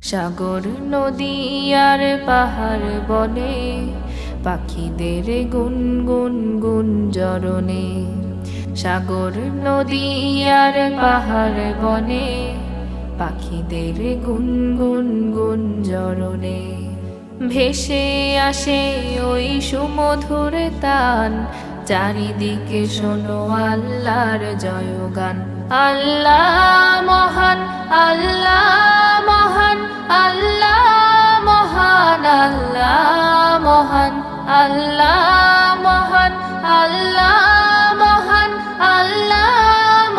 সাগর নদী আর পাহাড় বনে পাখিদের গুনগুন গুঞ্জরণে। সাগর নদী আর পাহাড় বনে পাখিদের গুনগুন গুঞ্জরণে। ভেসে আসে ওই সুমধুর তান, চারিদিকে শোনো আল্লাহর জয়গান। আল্লাহ মহান, আল্লাহ মহান, আল্লাহ মহান, আল্লাহ মহান, আল্লাহ মহান, আল্লাহ মহান, আল্লাহ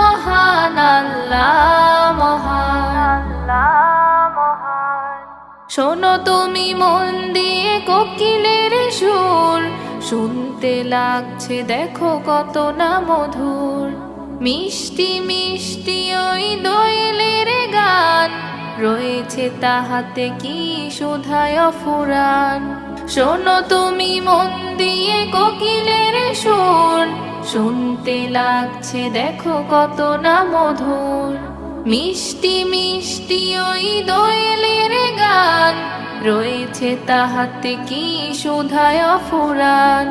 মহান, আল্লাহ মহান, আল্লাহ মহান। শোনো তুমি মন দিয়ে কোকিলের সুর, শুনতে লাগছে দেখো কত না মধুর। মিষ্টি মিষ্টি ওই দোয়েলের গান, রয়েছে তাহাতে কি সুধায় ফুরান। শোনো তুমি মন দিয়ে কোকিলের সুর, শুনতে লাগছে দেখো কত না মধুর। মিষ্টি মিষ্টি ওই দোয়েলের গান, রয়েছে তাহাতে কি সুধায় ফুরান।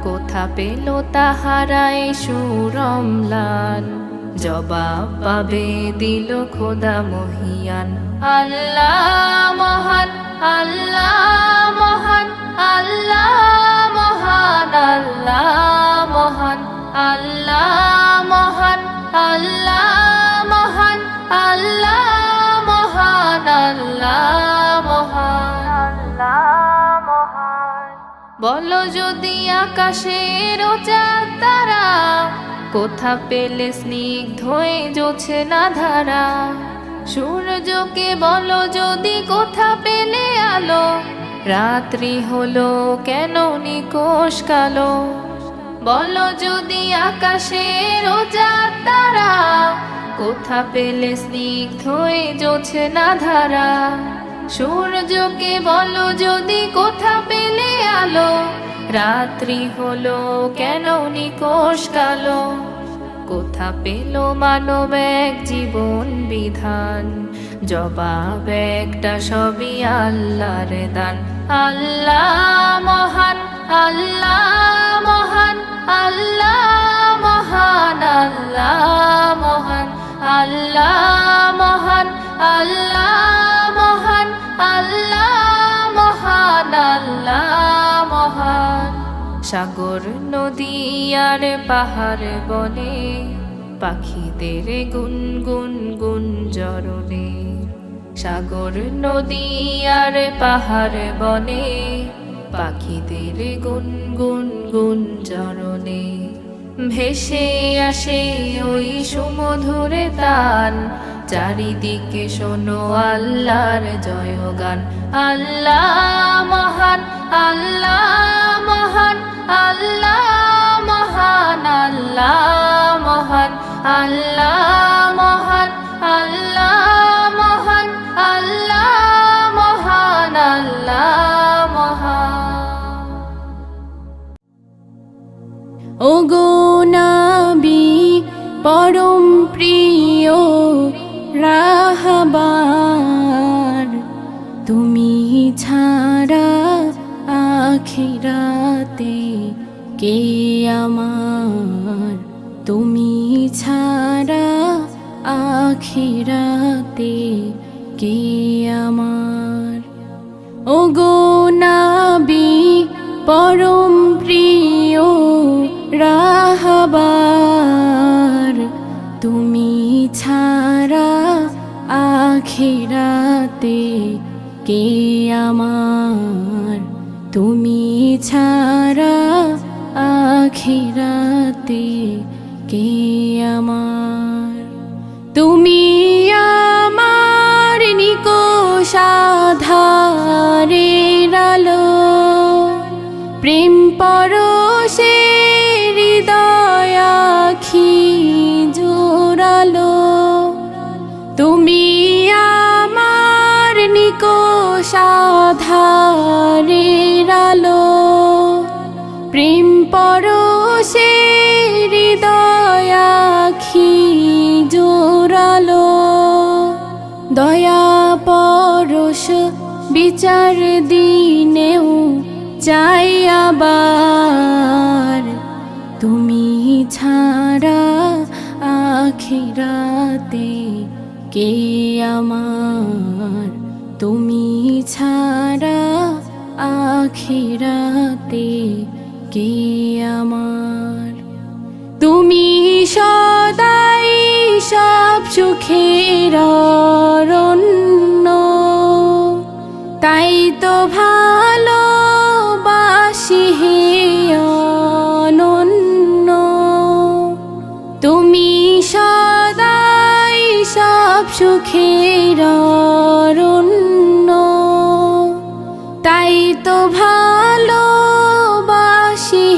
কোথা পেল তাহারাই সুরমলান, জবাব পাবে দিল খোদা মহিয়ান। আল্লাহ মহান, আল্লাহ মহান, আল্লাহ মহান, আল্লাহ মহান, আল্লাহ মহান, আল্লাহ মহান, আল্লাহ মহান, আল্লাহ মহান, আল্লাহ মহান। বলো যদি আকাশের চাঁদ তারা, কোথা পেলে স্নিগ্ধ হয়ে জোছে না ধারা। সূর্যকে বলো যদি কোথা পেলে আলো, রাত্রি হলো কেন নিকোষ কালো। বলো যদি আকাশের চাঁদ তারা, কোথা পেলে স্নিগ্ধ হয়ে জোছে না ধারা। সূর্যকে বলো যদি কোথা পেলে আলো, রাত্রি হলো কেন নিকোষ কালো। কোথা পেল মানব এক জীবন বিধান, জবাব একটা সবই আল্লাহর দান। আল্লাহ মহান, আল্লাহ মহান, আল্লাহ মহান, আল্লাহ মহান, আল্লাহ মহান, আল্লাহ মহান, আল্লাহ মহান, আল্লাহ মহান। সাগর নদী আর পাহাড় বনে পাখিদের গুনগুন গুঞ্জরণে। সাগর নদী আর পাহাড় বনে পাখিদের গুনগুন গুঞ্জরণে। ভেসে আসে ওই সুমধুর তান, চারিদিকে শোনো আল্লাহর জয়গান। আল্লাহ মহান, আল্লাহ মহান, আল্লাহ মহান, আল্লাহ মহান, আল্লাহ মহান, আল্লাহ মহান, আল্লাহ মহান, আল্লাহ মহান। ওগো নবী পরম প্রিয় রাহবার, তুমি ছাড়া আখিরাতে কে আমার। তুমি ছাড়া আখিরাতে কে আমার। ওগো নবী পরম প্রিয় রাহবার, তুমি ছাড়া আখিরাতে কে আমার। তুমি ছাড়া আখিরাতে কে আমার। তুমি আমার নিকষ আধারের আলো, প্রেম পরশে হৃদয় আখি জোরালো। তুমি আমার নিকষ আধারের আলো, প্রেম পরশে হৃদয় আখি জোরালো। দয়া পরশ বিচার দিনেও চাই আবার, তুমি ছাড়া আখিরাতে কে আমার, তুমি ছাড়া আখিরাতে কে আমার। তুমি সদাই সব সুখের অরণ্য, তাই তো ভালোবাসি হে অনন্য। তুমি সদাই সব সুখের অরণ্য, তাই তো ভালোবাসি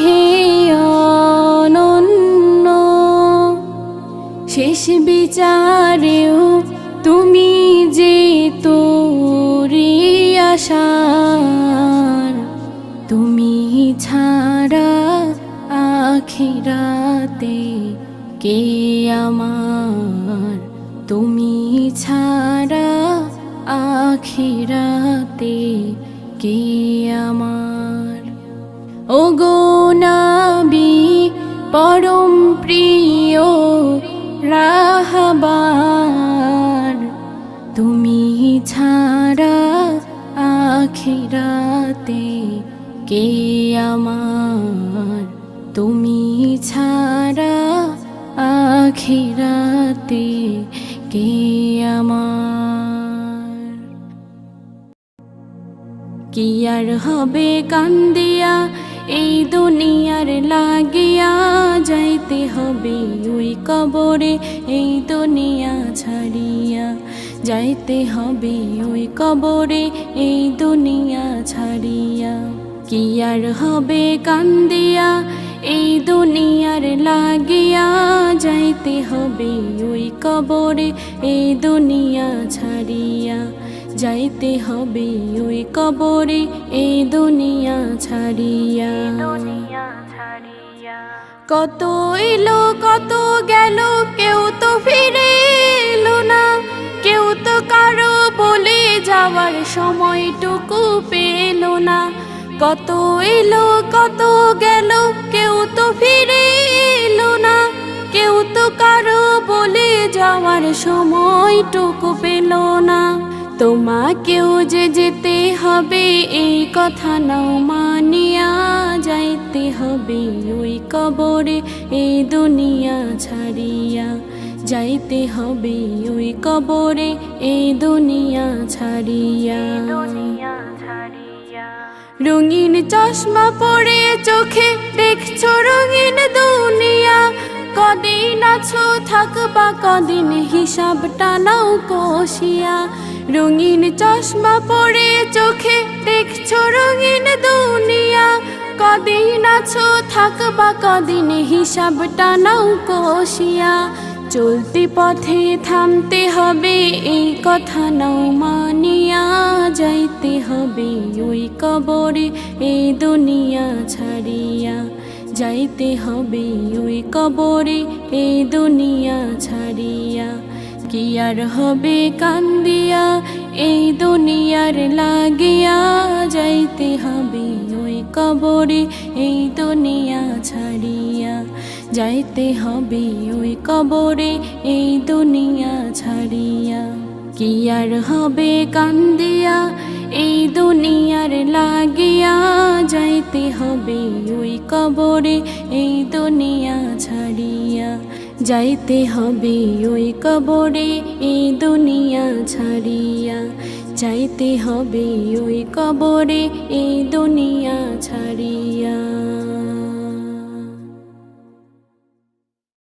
হে অনন্য। শেষ বিচারেও তুমি যে তোরে আশার, তুমি ছাড়া আখিরাতে কে আমার, তুমি ছাড়া আখিরাতে কে আমার। ওগো নবী পরম প্রিয় রাহবার, তুমি ছাড়া আখিরাতে কে আমার, তুমি ছাড়া আখিরাতে কে আমার। কি আর হবে কান্দিয়া এই দুনিয়ার লাগিয়া, যাইতে হবে ওই কবরে এই দুনিয়া ছাড়িয়া, যাইতে হবে ওই কবরে এই দুনিয়া ছাড়িয়া। কি আর হবে কান্দিয়া এই দুনিয়ার লাগিয়া, যাইতে হবে ওই কবরে এই দুনিয়া ছাড়িয়া, যাইতে হবে ওই কবরে এই দুনিয়া ছাড়িয়া। কত এলো কত গেল, কেউ তো ফিরে এলো না, কেউ তো কারো বলে যাওয়ার সময়টুকু পেল না। কত এলো কত গেল, কেউ তো ফিরে এলো না, কেউ তো কারো বলে যাওয়ার সময়টুকু পেল না। তোমাকেও যে যেতে হবে এই কথা নাও মানিয়া, যাইতে হবে ওই কবরে এই দুনিয়া ছাড়িয়া, যাইতে হবে ওই কবরে এই দুনিয়া ছাড়িয়া। রঙিন চশমা পরে চোখে দেখছো রঙিন দুনিয়া, কদিন আছো থাকবা কদিন হিসাবটা নাও কষিয়া। রঙিন চশমা পরে চোখে দেখছো রঙিন দুনিয়া, কদিন আছো থাকবা কদিন হিসাবটা নাও কষিয়া। চলতি পথে থামতে হবে এই কথা নাও মানিয়া, যাইতে হবে ওই কবরে এই দুনিয়া ছাড়িয়া, যাইতে হবে ওই কবরে এই দুনিয়া ছাড়িয়া। কি আর হবে কান্দিয়া এই দুনিয়ার লাগিয়া, যাইতে হবে ওই কবরে এই দুনিয়া ছাড়িয়া, যাইতে হবে ওই কবরে এই দুনিয়া ছাড়িয়া। কি আর হবে কান্দিয়া এই দুনিয়ার লাগিয়া, যাইতে হবে ওই কবরে এই দুনিয়া ছাড়িয়া, যাইতে হবে ওই কবরে এই দুনিয়া ছাড়িয়া, যাইতে হবে ওই কবরে এই দুনিয়া ছাড়িয়া।